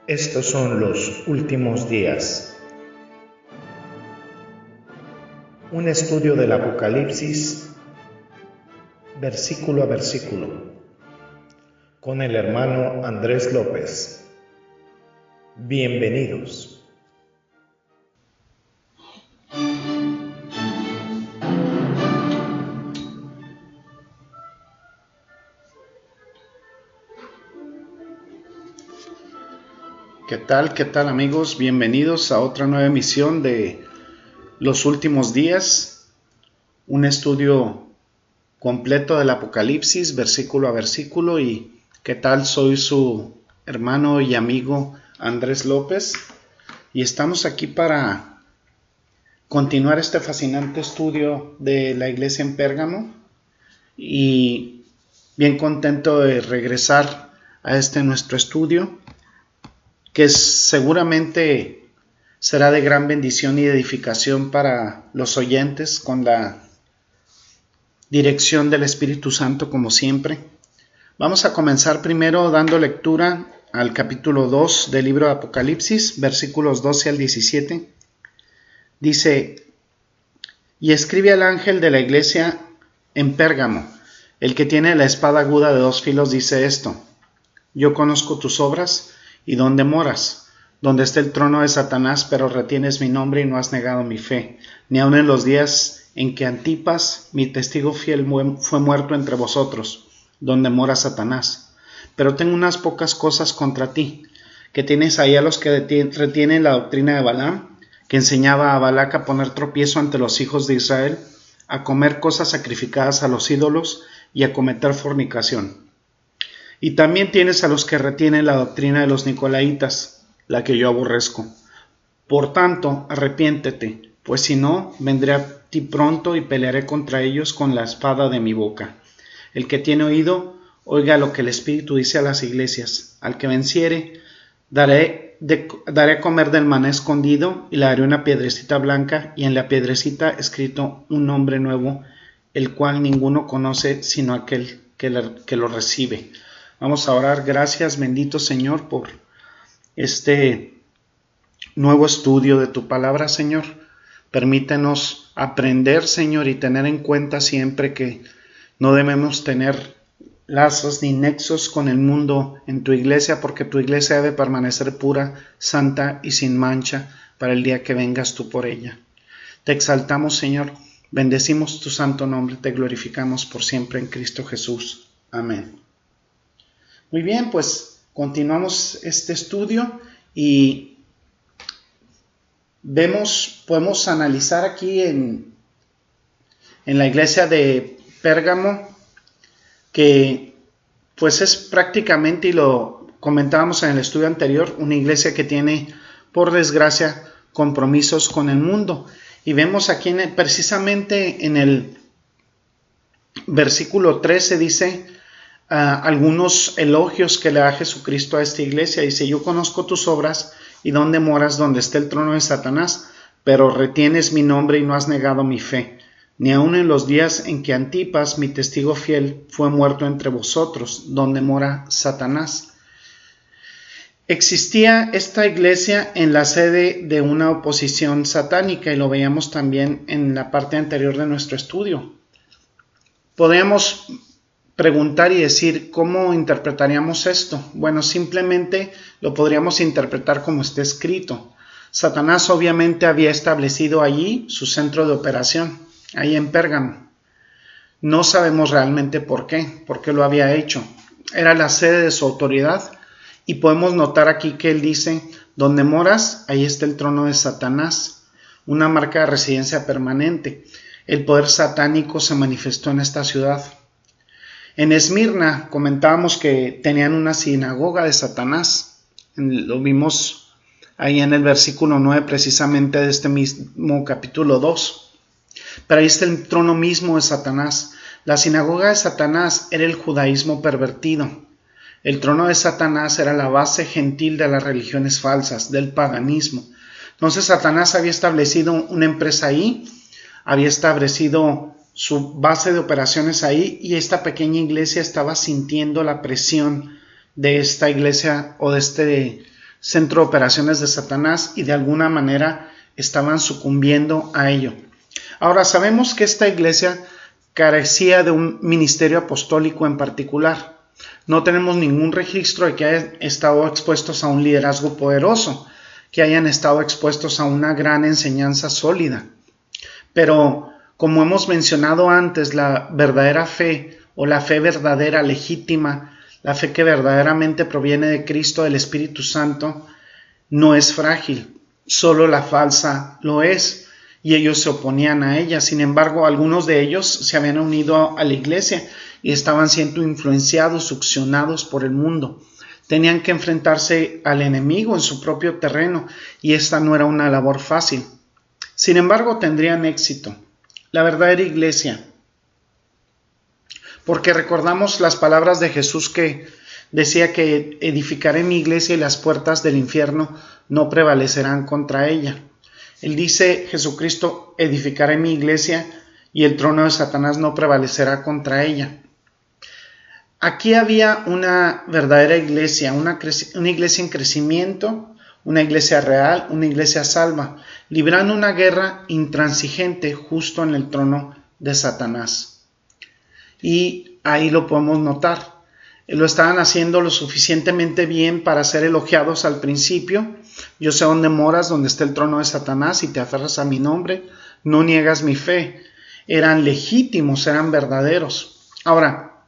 Estos son los últimos días. Un estudio del Apocalipsis, versículo a versículo, con el hermano Andrés López. Bienvenidos. ¿Qué tal amigos? Bienvenidos a otra nueva emisión de Los Últimos Días, un estudio completo del Apocalipsis, versículo a versículo. ¿Y qué tal? Soy su hermano y amigo Andrés López y estamos aquí para continuar este fascinante estudio de la iglesia en Pérgamo y bien contento de regresar a nuestro estudio, que seguramente será de gran bendición y edificación para los oyentes, con la dirección del Espíritu Santo como siempre. Vamos a comenzar primero dando lectura al capítulo 2 del libro de Apocalipsis, versículos 12 al 17. Dice: y escribe al ángel de la iglesia en Pérgamo, el que tiene la espada aguda de 2 filos, dice esto: yo conozco tus obras y dónde moras, donde está el trono de Satanás, pero retienes mi nombre y no has negado mi fe, ni aun en los días en que Antipas, mi testigo fiel, fue muerto entre vosotros, donde mora Satanás. Pero tengo unas pocas cosas contra ti, que tienes ahí a los que retienen la doctrina de Balaam, que enseñaba a Balac a poner tropiezo ante los hijos de Israel, a comer cosas sacrificadas a los ídolos y a cometer fornicación. Y también tienes a los que retienen la doctrina de los Nicolaitas, la que yo aborrezco. Por tanto, arrepiéntete, pues si no, vendré a ti pronto y pelearé contra ellos con la espada de mi boca. El que tiene oído, oiga lo que el Espíritu dice a las iglesias. Al que venciere, daré a comer del maná escondido, y le daré una piedrecita blanca, y en la piedrecita escrito un nombre nuevo, el cual ninguno conoce sino aquel que lo recibe. Vamos a orar. Gracias, bendito Señor, por este nuevo estudio de tu palabra, Señor. Permítenos aprender, Señor, y tener en cuenta siempre que no debemos tener lazos ni nexos con el mundo en tu iglesia, porque tu iglesia debe permanecer pura, santa y sin mancha para el día que vengas tú por ella. Te exaltamos, Señor, bendecimos tu santo nombre, te glorificamos por siempre en Cristo Jesús. Amén. Muy bien, pues continuamos este estudio y podemos analizar aquí en la iglesia de Pérgamo, que pues es prácticamente, y lo comentábamos en el estudio anterior, una iglesia que tiene, por desgracia, compromisos con el mundo. Y vemos aquí precisamente en el versículo 13 dice algunos elogios que le da Jesucristo a esta iglesia. Dice: yo conozco tus obras y dónde moras, donde está el trono de Satanás, pero retienes mi nombre y no has negado mi fe, ni aun en los días en que Antipas, mi testigo fiel, fue muerto entre vosotros, donde mora Satanás. Existía esta iglesia en la sede de una oposición satánica, y lo veíamos también en la parte anterior de nuestro estudio. Podemos preguntar y decir: ¿cómo interpretaríamos esto? Bueno, simplemente lo podríamos interpretar como está escrito. Satanás obviamente había establecido allí su centro de operación, ahí en Pérgamo. No sabemos realmente por qué lo había hecho. Era la sede de su autoridad, y podemos notar aquí que él dice: donde moras, ahí está el trono de Satanás, una marca de residencia permanente. El poder satánico se manifestó en esta ciudad. En Esmirna comentábamos que tenían una sinagoga de Satanás. Lo vimos ahí en el versículo 9 precisamente de este mismo capítulo 2. Pero ahí está el trono mismo de Satanás. La sinagoga de Satanás era el judaísmo pervertido. El trono de Satanás era la base gentil de las religiones falsas, del paganismo. Entonces Satanás había establecido una empresa ahí, había establecido su base de operaciones ahí, y esta pequeña iglesia estaba sintiendo la presión de esta iglesia o de este centro de operaciones de Satanás y de alguna manera estaban sucumbiendo a ello. Ahora sabemos que esta iglesia carecía de un ministerio apostólico en particular. No tenemos ningún registro de que hayan estado expuestos a un liderazgo poderoso, que hayan estado expuestos a una gran enseñanza sólida. Pero, como hemos mencionado antes, la verdadera fe o la fe verdadera, legítima, la fe que verdaderamente proviene de Cristo, del Espíritu Santo, no es frágil, solo la falsa lo es, y ellos se oponían a ella. Sin embargo, algunos de ellos se habían unido a la iglesia y estaban siendo influenciados, succionados por el mundo. Tenían que enfrentarse al enemigo en su propio terreno, y esta no era una labor fácil. Sin embargo, tendrían éxito. La verdadera iglesia, porque recordamos las palabras de Jesús que decía que edificaré mi iglesia y las puertas del infierno no prevalecerán contra ella. Él dice, Jesucristo, edificaré mi iglesia y el trono de Satanás no prevalecerá contra ella. Aquí había una verdadera iglesia, una iglesia en crecimiento, una iglesia real, una iglesia salva, librando una guerra intransigente justo en el trono de Satanás. Y ahí lo podemos notar. Lo estaban haciendo lo suficientemente bien para ser elogiados al principio. Yo sé dónde moras, donde está el trono de Satanás, y te aferras a mi nombre, no niegas mi fe. Eran legítimos, eran verdaderos. Ahora,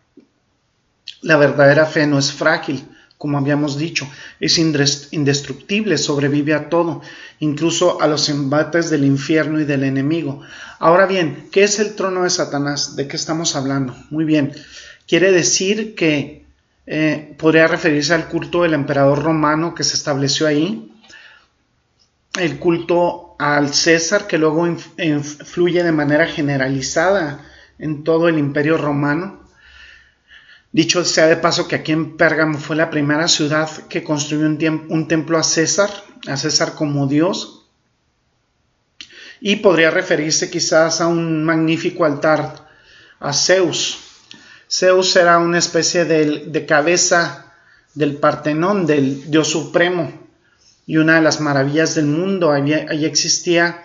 la verdadera fe no es frágil, como habíamos dicho, es indestructible, sobrevive a todo, incluso a los embates del infierno y del enemigo. Ahora bien, ¿qué es el trono de Satanás? ¿De qué estamos hablando? Muy bien, quiere decir que podría referirse al culto del emperador romano que se estableció ahí, el culto al César que luego influye de manera generalizada en todo el imperio romano. Dicho sea de paso que aquí en Pérgamo fue la primera ciudad que construyó un templo a César como Dios, y podría referirse quizás a un magnífico altar a Zeus. Zeus era una especie de cabeza del Partenón, del Dios supremo, y una de las maravillas del mundo. Allí existía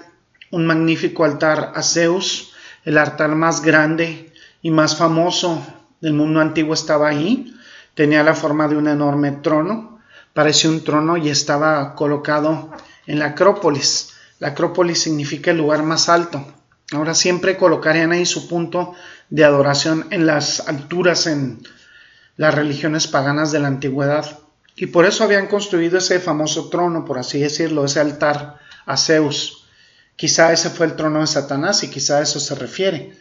un magnífico altar a Zeus, el altar más grande y más famoso del mundo antiguo estaba ahí. Tenía la forma de un enorme trono, parecía un trono y estaba colocado en la Acrópolis. La Acrópolis significa el lugar más alto. Ahora siempre colocarían ahí su punto de adoración en las alturas en las religiones paganas de la antigüedad. Y por eso habían construido ese famoso trono, por así decirlo, ese altar a Zeus. Quizá ese fue el trono de Satanás y quizá a eso se refiere.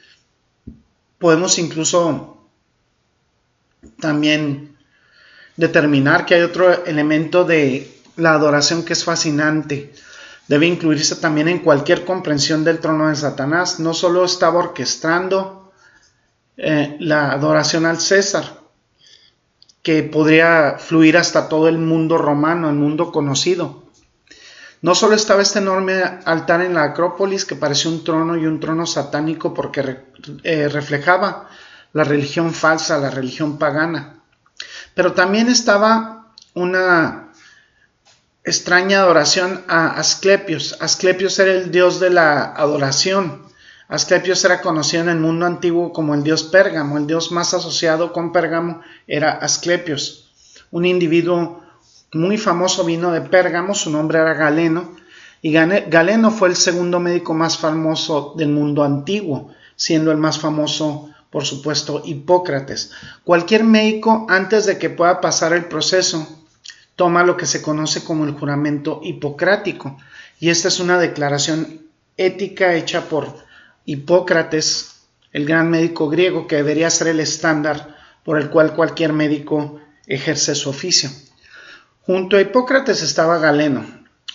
Podemos incluso también determinar que hay otro elemento de la adoración que es fascinante. Debe incluirse también en cualquier comprensión del trono de Satanás. No solo estaba orquestando la adoración al César, que podría fluir hasta todo el mundo romano, el mundo conocido. No solo estaba este enorme altar en la Acrópolis que parecía un trono y un trono satánico porque reflejaba la religión falsa, la religión pagana, pero también estaba una extraña adoración a Asclepios. Asclepios era el dios de la adoración. Asclepios era conocido en el mundo antiguo como el dios Pérgamo. El dios más asociado con Pérgamo era Asclepios. Un individuo muy famoso vino de Pérgamo, su nombre era Galeno, y Galeno fue el segundo médico más famoso del mundo antiguo, siendo el más famoso, por supuesto, Hipócrates. Cualquier médico, antes de que pueda pasar el proceso, toma lo que se conoce como el juramento hipocrático, y esta es una declaración ética hecha por Hipócrates, el gran médico griego, que debería ser el estándar por el cual cualquier médico ejerce su oficio. Junto a Hipócrates estaba Galeno,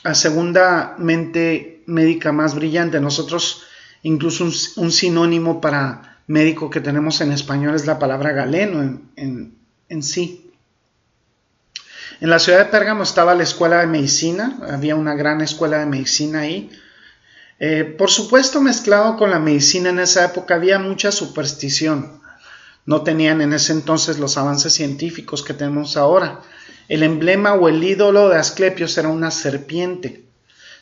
la segunda mente médica más brillante. Nosotros, incluso un sinónimo para médico que tenemos en español es la palabra galeno en sí. En la ciudad de Pérgamo estaba la escuela de medicina, había una gran escuela de medicina ahí. Por supuesto, mezclado con la medicina en esa época había mucha superstición. No tenían en ese entonces los avances científicos que tenemos ahora. El emblema o el ídolo de Asclepios era una serpiente.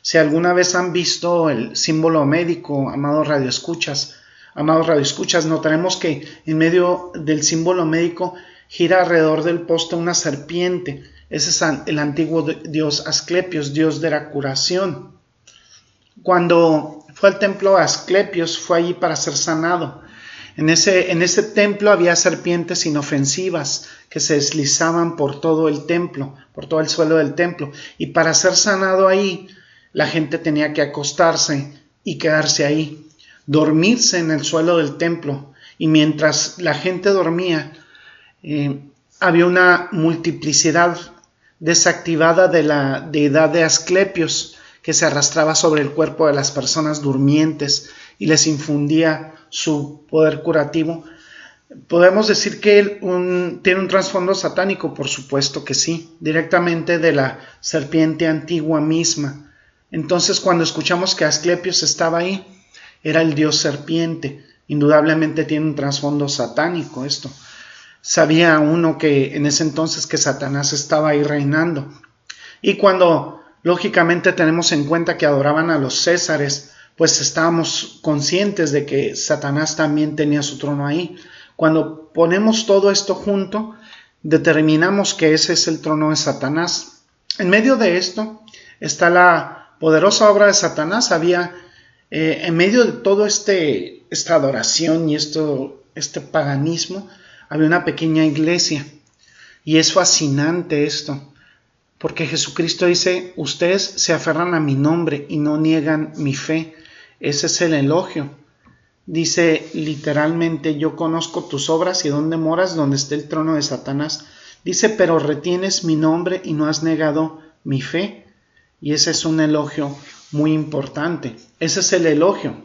Si alguna vez han visto el símbolo médico, amados radioescuchas, notaremos que en medio del símbolo médico gira alrededor del poste una serpiente. Ese es el antiguo dios Asclepios, dios de la curación. Cuando fue al templo de Asclepios, fue allí para ser sanado. En ese templo había serpientes inofensivas que se deslizaban por todo el templo, por todo el suelo del templo. Y para ser sanado ahí, la gente tenía que acostarse y quedarse ahí, dormirse en el suelo del templo. Y mientras la gente dormía, había una multiplicidad desactivada de la deidad de Asclepios que se arrastraba sobre el cuerpo de las personas durmientes y les infundía su poder curativo. ¿Podemos decir que él tiene un trasfondo satánico? Por supuesto que sí, directamente de la serpiente antigua misma. Entonces, cuando escuchamos que Asclepios estaba ahí, era el dios serpiente. Indudablemente tiene un trasfondo satánico esto. Sabía uno que en ese entonces que Satanás estaba ahí reinando. Y cuando lógicamente tenemos en cuenta que adoraban a los césares, pues estábamos conscientes de que Satanás también tenía su trono ahí. Cuando ponemos todo esto junto, determinamos que ese es el trono de Satanás. En medio de esto está la poderosa obra de Satanás. Había, en medio de todo esta adoración y este paganismo, había una pequeña iglesia. Y es fascinante esto, porque Jesucristo dice, ustedes se aferran a mi nombre y no niegan mi fe. Ese es el elogio. Dice literalmente, yo conozco tus obras y dónde moras, donde está el trono de Satanás. Dice, pero retienes mi nombre y no has negado mi fe. Y ese es un elogio muy importante. Ese es el elogio.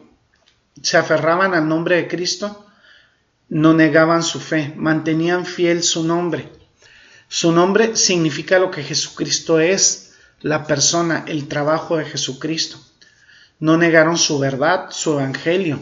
Se aferraban al nombre de Cristo, no negaban su fe, mantenían fiel su nombre. Su nombre significa lo que Jesucristo es, la persona, el trabajo de Jesucristo. No negaron su verdad, su evangelio,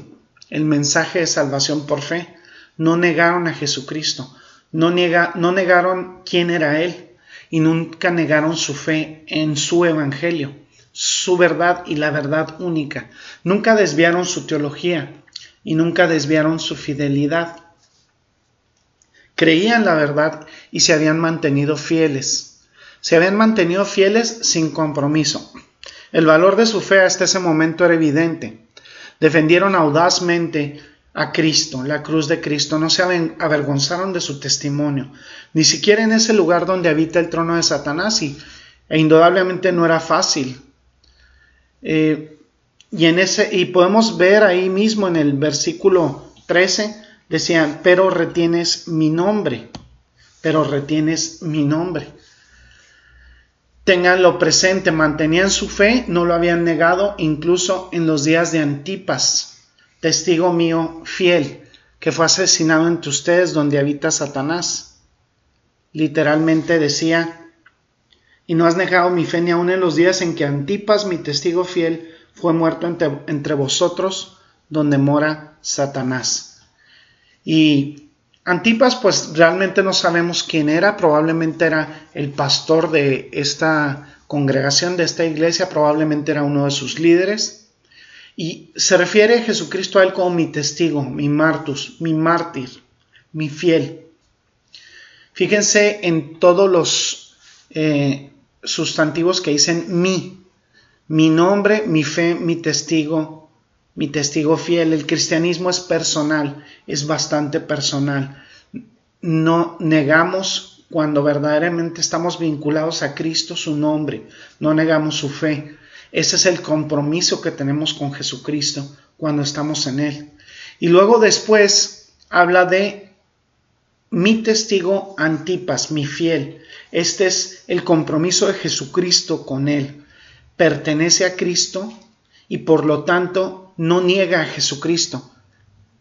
el mensaje de salvación por fe. No negaron a Jesucristo, no negaron quién era Él y nunca negaron su fe en su evangelio, su verdad y la verdad única. Nunca desviaron su teología y nunca desviaron su fidelidad. Creían la verdad y se habían mantenido fieles. Se habían mantenido fieles sin compromiso. El valor de su fe hasta ese momento era evidente. Defendieron audazmente a Cristo, la cruz de Cristo. No se avergonzaron de su testimonio, ni siquiera en ese lugar donde habita el trono de Satanás, e indudablemente no era fácil. Y podemos ver ahí mismo en el versículo 13, decían, pero retienes mi nombre, pero retienes mi nombre. Ténganlo presente, mantenían su fe, no lo habían negado, incluso en los días de Antipas, testigo mío fiel, que fue asesinado entre ustedes donde habita Satanás. Literalmente decía, y no has negado mi fe ni aun en los días en que Antipas, mi testigo fiel, fue muerto entre vosotros donde mora Satanás. Y Antipas, pues realmente no sabemos quién era, probablemente era el pastor de esta congregación, de esta iglesia, probablemente era uno de sus líderes. Y se refiere a Jesucristo a él como mi testigo, mi martus, mi mártir, mi fiel. Fíjense en todos los sustantivos que dicen mi nombre, mi fe, mi testigo fiel. El cristianismo es personal, es bastante personal. No negamos cuando verdaderamente estamos vinculados a Cristo, su nombre, no negamos su fe. Ese es el compromiso que tenemos con Jesucristo cuando estamos en Él. Y luego después habla de mi testigo Antipas, mi fiel. Este es el compromiso de Jesucristo con Él. Pertenece a Cristo y por lo tanto no niega a Jesucristo.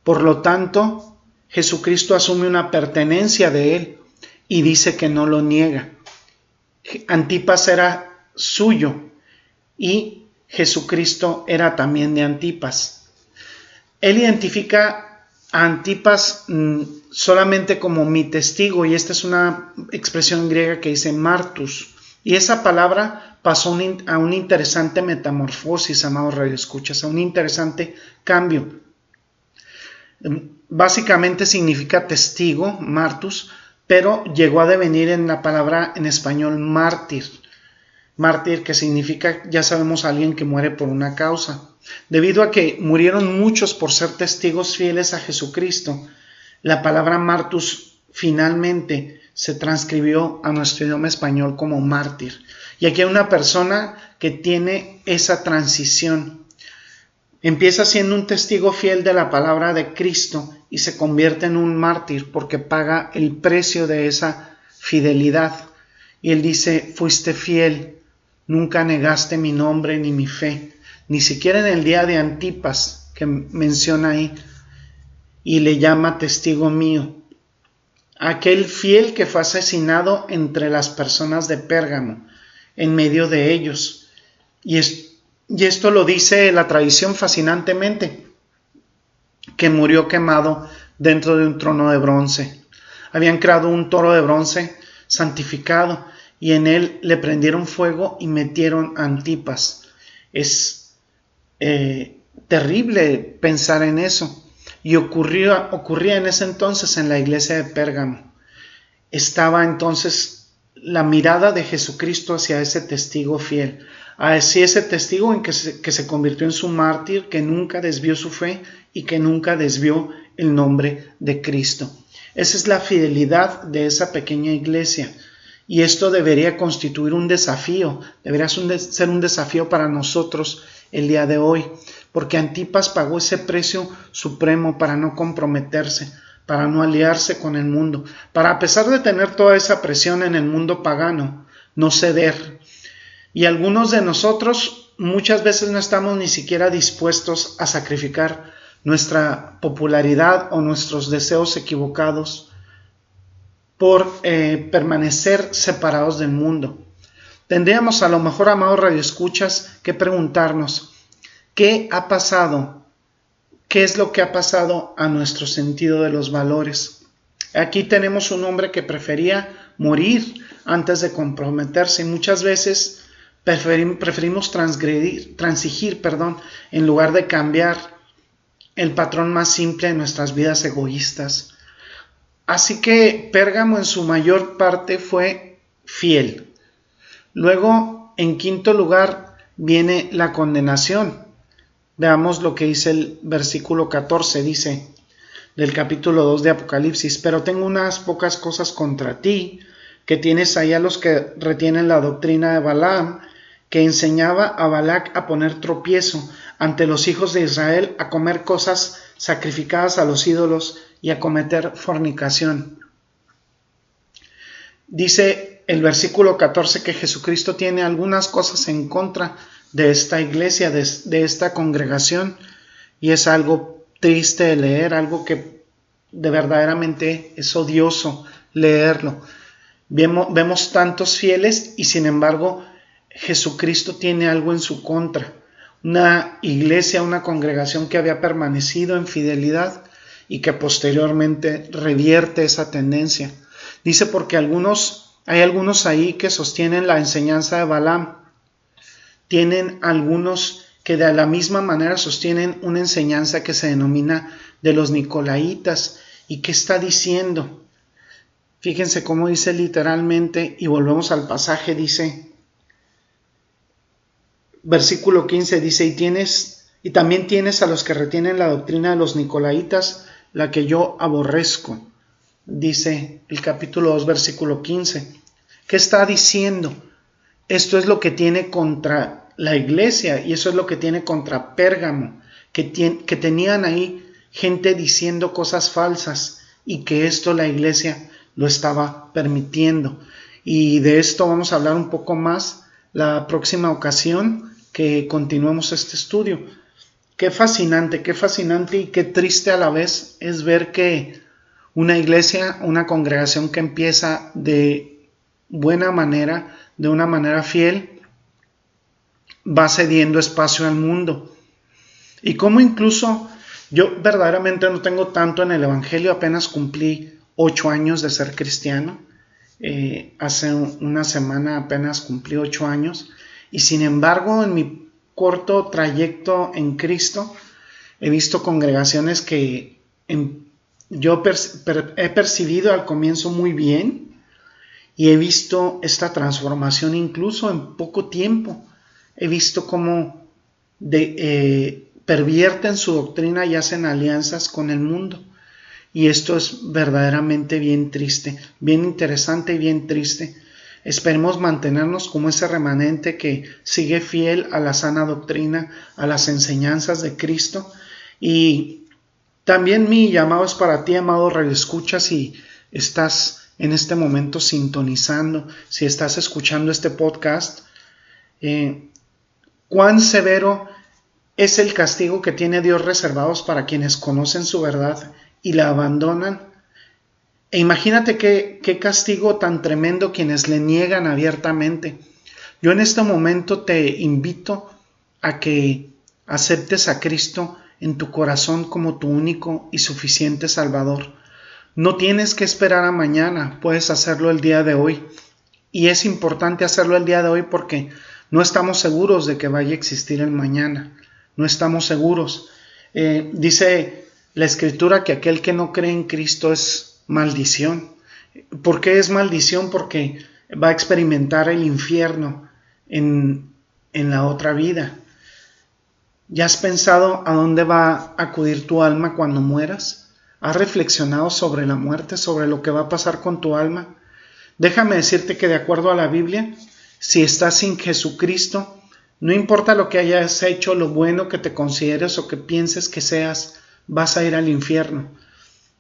Por lo tanto, Jesucristo asume una pertenencia de Él y dice que no lo niega. Antipas era suyo y Jesucristo era también de Antipas. Él identifica a Antipas solamente como mi testigo, y esta es una expresión griega que dice martus, y esa palabra pasó a una interesante metamorfosis, amados radioescuchas, a un interesante cambio. Básicamente significa testigo, martus, pero llegó a devenir en la palabra en español mártir. Mártir, que significa, ya sabemos, alguien que muere por una causa. Debido a que murieron muchos por ser testigos fieles a Jesucristo, la palabra martus finalmente se transcribió a nuestro idioma español como mártir. Y aquí hay una persona que tiene esa transición. Empieza siendo un testigo fiel de la palabra de Cristo y se convierte en un mártir porque paga el precio de esa fidelidad. Y él dice, fuiste fiel, nunca negaste mi nombre ni mi fe, ni siquiera en el día de Antipas, que menciona ahí, y le llama testigo mío. Aquel fiel que fue asesinado entre las personas de Pérgamo, en medio de ellos. Y esto lo dice la tradición fascinantemente, que murió quemado dentro de un trono de bronce. Habían creado un toro de bronce santificado y en él le prendieron fuego y metieron a Antipas. Es terrible pensar en eso. Y ocurría en ese entonces en la iglesia de Pérgamo. Estaba entonces la mirada de Jesucristo hacia ese testigo fiel, hacia ese testigo en que se convirtió en su mártir, que nunca desvió su fe y que nunca desvió el nombre de Cristo. Esa es la fidelidad de esa pequeña iglesia. Y esto debería constituir un desafío, debería ser un desafío para nosotros el día de hoy, porque Antipas pagó ese precio supremo para no comprometerse, para no aliarse con el mundo, para, a pesar de tener toda esa presión en el mundo pagano, no ceder. Y algunos de nosotros muchas veces no estamos ni siquiera dispuestos a sacrificar nuestra popularidad o nuestros deseos equivocados por permanecer separados del mundo. Tendríamos a lo mejor, amados radioescuchas, que preguntarnos, ¿qué ha pasado? ¿Qué es lo que ha pasado a nuestro sentido de los valores? Aquí tenemos un hombre que prefería morir antes de comprometerse, y muchas veces preferimos transigir, en lugar de cambiar el patrón más simple de nuestras vidas egoístas. Así que Pérgamo en su mayor parte fue fiel. Luego, en quinto lugar, viene la condenación. Veamos lo que dice el versículo 14, dice, del capítulo 2 de Apocalipsis, pero tengo unas pocas cosas contra ti, que tienes ahí a los que retienen la doctrina de Balaam, que enseñaba a Balac a poner tropiezo ante los hijos de Israel, a comer cosas sacrificadas a los ídolos y a cometer fornicación. Dice el versículo 14 que Jesucristo tiene algunas cosas en contra de esta iglesia, de esta congregación, y es algo triste de leer, algo que de verdaderamente es odioso leerlo. Vemos tantos fieles y sin embargo Jesucristo tiene algo en su contra. Una iglesia, una congregación que había permanecido en fidelidad y que posteriormente revierte esa tendencia. Dice porque hay algunos ahí que sostienen la enseñanza de Balaam. Tienen algunos que de la misma manera sostienen una enseñanza que se denomina de los Nicolaitas. ¿Y qué está diciendo? Fíjense cómo dice literalmente, y volvemos al pasaje, dice, versículo 15, dice, y también tienes a los que retienen la doctrina de los Nicolaitas, la que yo aborrezco, dice el capítulo 2, versículo 15. ¿Qué está diciendo? Esto es lo que tiene contra la iglesia, y eso es lo que tiene contra Pérgamo, que tenían ahí gente diciendo cosas falsas, y que esto la iglesia lo estaba permitiendo. Y de esto vamos a hablar un poco más la próxima ocasión que continuemos este estudio. Qué fascinante y qué triste a la vez es ver que una iglesia, una congregación que empieza de buena manera, de una manera fiel, va cediendo espacio al mundo. Y cómo incluso Yo verdaderamente no tengo tanto en el Evangelio, apenas cumplí 8 años de ser cristiano. Hace una semana apenas cumplí 8 años y sin embargo en mi corto trayecto en Cristo he visto congregaciones que yo he percibido al comienzo muy bien y he visto esta transformación incluso en poco tiempo. He visto cómo pervierten su doctrina y hacen alianzas con el mundo. Y esto es verdaderamente bien triste, bien interesante y bien triste. Esperemos mantenernos como ese remanente que sigue fiel a la sana doctrina, a las enseñanzas de Cristo. Y también mi llamado es para ti, amado radioescucha, si estás en este momento sintonizando, si estás escuchando este podcast, cuán severo es el castigo que tiene Dios reservados para quienes conocen su verdad y la abandonan. E imagínate qué castigo tan tremendo quienes le niegan abiertamente. Yo en este momento te invito a que aceptes a Cristo en tu corazón como tu único y suficiente Salvador. No tienes que esperar a mañana, puedes hacerlo el día de hoy. Y es importante hacerlo el día de hoy porque no estamos seguros de que vaya a existir el mañana. No estamos seguros. Dice la Escritura que aquel que no cree en Cristo es maldición. ¿Por qué es maldición? Porque va a experimentar el infierno en la otra vida. ¿Ya has pensado a dónde va a acudir tu alma cuando mueras? ¿Has reflexionado sobre la muerte, sobre lo que va a pasar con tu alma? Déjame decirte que de acuerdo a la Biblia, si estás sin Jesucristo, no importa lo que hayas hecho, lo bueno que te consideres o que pienses que seas, vas a ir al infierno.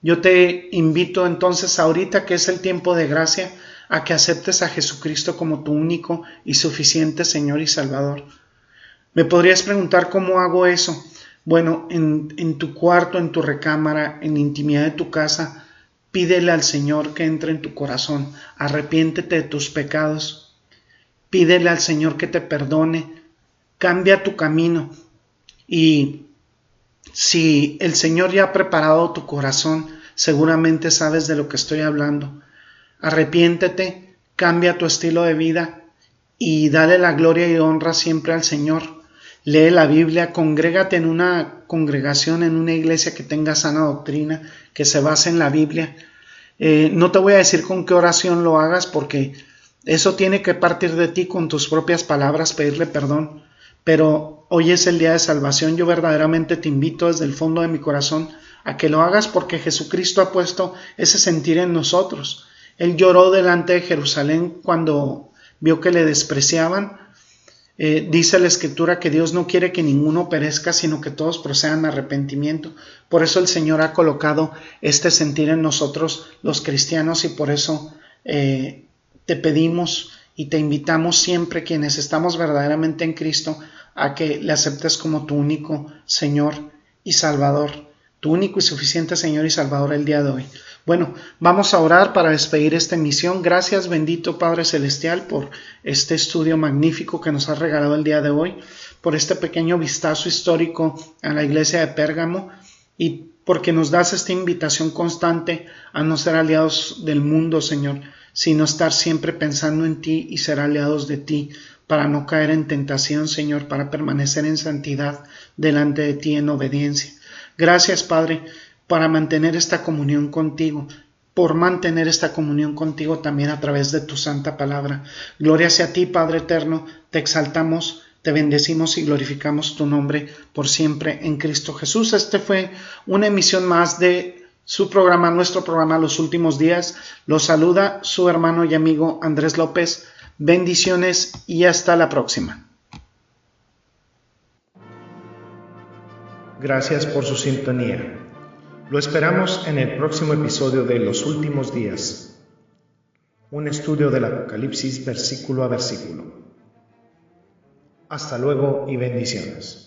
Yo te invito entonces ahorita, que es el tiempo de gracia, a que aceptes a Jesucristo como tu único y suficiente Señor y Salvador. Me podrías preguntar cómo hago eso. Bueno, en tu cuarto, en tu recámara, en la intimidad de tu casa, pídele al Señor que entre en tu corazón. Arrepiéntete de tus pecados. Pídele al Señor que te perdone. Cambia tu camino. Y si el Señor ya ha preparado tu corazón, seguramente sabes de lo que estoy hablando. Arrepiéntete, cambia tu estilo de vida y dale la gloria y honra siempre al Señor. Lee la Biblia, congrégate en una congregación, en una iglesia que tenga sana doctrina, que se base en la Biblia. No te voy a decir con qué oración lo hagas, porque eso tiene que partir de ti con tus propias palabras, pedirle perdón. Pero hoy es el día de salvación. Yo verdaderamente te invito desde el fondo de mi corazón a que lo hagas, porque Jesucristo ha puesto ese sentir en nosotros. Él lloró delante de Jerusalén cuando vio que le despreciaban. Dice la Escritura que Dios no quiere que ninguno perezca, sino que todos procedan a arrepentimiento. Por eso el Señor ha colocado este sentir en nosotros los cristianos, y por eso te pedimos y te invitamos siempre, quienes estamos verdaderamente en Cristo, a que le aceptes como tu único Señor y Salvador, tu único y suficiente Señor y Salvador el día de hoy. Bueno, vamos a orar para despedir esta emisión. Gracias, bendito Padre Celestial, por este estudio magnífico que nos has regalado el día de hoy, por este pequeño vistazo histórico a la iglesia de Pérgamo, y porque nos das esta invitación constante a no ser aliados del mundo, Señor, sino estar siempre pensando en ti y ser aliados de ti, para no caer en tentación, Señor, para permanecer en santidad delante de ti en obediencia. Gracias, Padre, para mantener esta comunión contigo, por mantener esta comunión contigo también a través de tu santa palabra. Gloria sea a ti, Padre eterno, te exaltamos, te bendecimos y glorificamos tu nombre por siempre en Cristo Jesús. Este fue una emisión más de su programa, nuestro programa Los Últimos Días. Los saluda su hermano y amigo Andrés López. Bendiciones y hasta la próxima. Gracias por su sintonía. Lo esperamos en el próximo episodio de Los Últimos Días, un estudio del Apocalipsis versículo a versículo. Hasta luego y bendiciones.